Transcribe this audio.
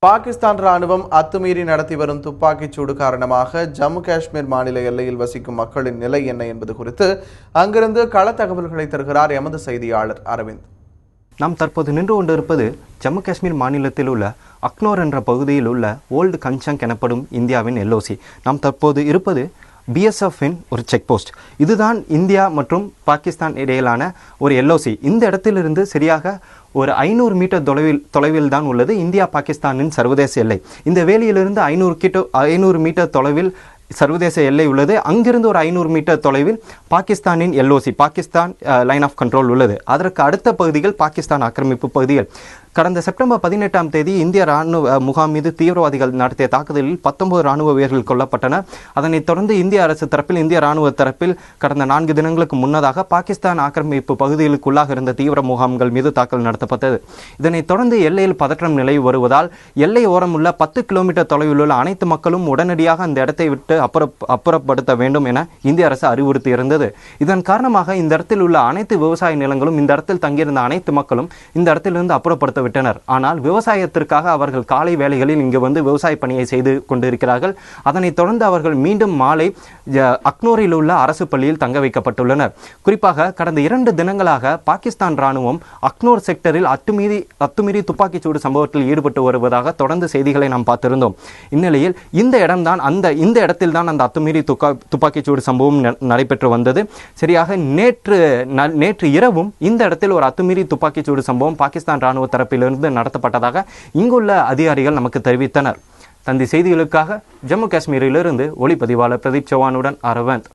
பாகிஸ்தான் ராணுவம் அத்துமீறி நடத்தி வரும் துப்பாக்கிச்சூடு காரணமாக ஜம்மு காஷ்மீர் மாநில எல்லையில் வசிக்கும் மக்களின் நிலை என்ன என்பது குறித்து அங்கிருந்து கள தகவல்களை தருகிறார் எமது செய்தியாளர் அரவிந்த். நாம் தற்போது நின்று கொண்டிருப்பது ஜம்மு காஷ்மீர் மாநிலத்தில் உள்ள அக்னோர் என்ற பகுதியில் உள்ள ஓல்டு கன்சங் எனப்படும் இந்தியாவின் எல்ஓசி. நாம் தற்போது இருப்பது பிஎஸ்எஃப்பின் ஒரு செக் போஸ்ட். இதுதான் இந்தியா மற்றும் பாகிஸ்தான் இடையிலான ஒரு எல்ஓசி. இந்த இடத்திலிருந்து சரியாக ஒரு 500 மீட்டர் தொலைவில் தான் உள்ளது இந்தியா பாகிஸ்தானின் சர்வதேச எல்லை. இந்த வேலியிலிருந்து 500 மீட்டர் தொலைவில் சர்வதேச எல்லை உள்ளது. அங்கிருந்து ஒரு 500 மீட்டர் தொலைவில் பாகிஸ்தானின் LOC, Pakistan line of control உள்ளது. அதற்கு அடுத்த பகுதிகள் பாகிஸ்தான் ஆக்கிரமிப்பு பகுதிகள். கடந்த செப்டம்பர் 18ஆம் தேதி இந்திய ராணுவ முகாம் மீது தீவிரவாதிகள் நடத்திய தாக்குதலில் 19 ராணுவ வீரர்கள் கொல்லப்பட்டனர். அதனைத் தொடர்ந்து இந்திய அரசு தரப்பில், இந்திய ராணுவ தரப்பில் கடந்த 4 தினங்களுக்கு முன்னதாக பாகிஸ்தான் ஆக்கிரமிப்பு பகுதிகளுக்குள்ளாக இருந்த தீவிர முகாம்கள் மீது தாக்குதல் நடத்தப்பட்டது. இதனைத் தொடர்ந்து எல்லையில் பதற்றம் நிலவி வருவதால் எல்லை ஓரம் உள்ள 10 கிலோமீட்டர் தொலைவில் உள்ள அனைத்து மக்களும் உடனடியாக அந்த இடத்தை விட்டு அப்புறப்படுத்த வேண்டும் என இந்திய அரசு அறிவுறுத்தியிருந்தது. இதன் காரணமாக இந்த இடத்தில் உள்ள அனைத்து விவசாய நிலங்களும், இந்த இடத்தில் தங்கியிருந்த அனைத்து மக்களும் இந்த இடத்திலிருந்து அப்புறப்படுத்த விட்டனர். ஆனால் விவசாயத்திற்காக அவர்கள் காலை வேளைகளில் இங்கு வந்து விவசாய பணியை செய்து கொண்டிருக்கிறார்கள். அதனைத் தொடர்ந்து அவர்கள் மீண்டும் மாலை அக்னோரில் உள்ள அரசு பள்ளியில் தங்க வைக்கப்பட்டுள்ளனர். குறிப்பாக கடந்த 2 தினங்களாக பாகிஸ்தான் ராணுவம் அக்னோர் செக்டரில் அத்துமீறி துப்பாக்கிச்சூடு சம்பவத்தில் ஈடுபட்டு வருவதாக தொடர்ந்து செய்திகளை நாம் பார்த்திருந்தோம். இந்நிலையில் இந்த இடத்தில் தான் அந்த அத்துமீறி துப்பாக்கிச்சூடு சம்பவம் நடைபெற்று வந்தது. சரியாக நேற்று இரவும் இந்த இடத்தில் ஒரு அத்துமீறி துப்பாக்கிச்சூடு சம்பவம் பாகிஸ்தான் ராணுவ தரப்பிலிருந்து நடத்தப்பட்டதாக இங்குள்ள அதிகாரிகள் நமக்கு தெரிவித்தனர். தந்தி செய்திகளுக்காக ஜம்மு காஷ்மீரிலிருந்து ஒளிப்பதிவாளர் பிரதீப் சௌஹானுடன் அரவிந்த்.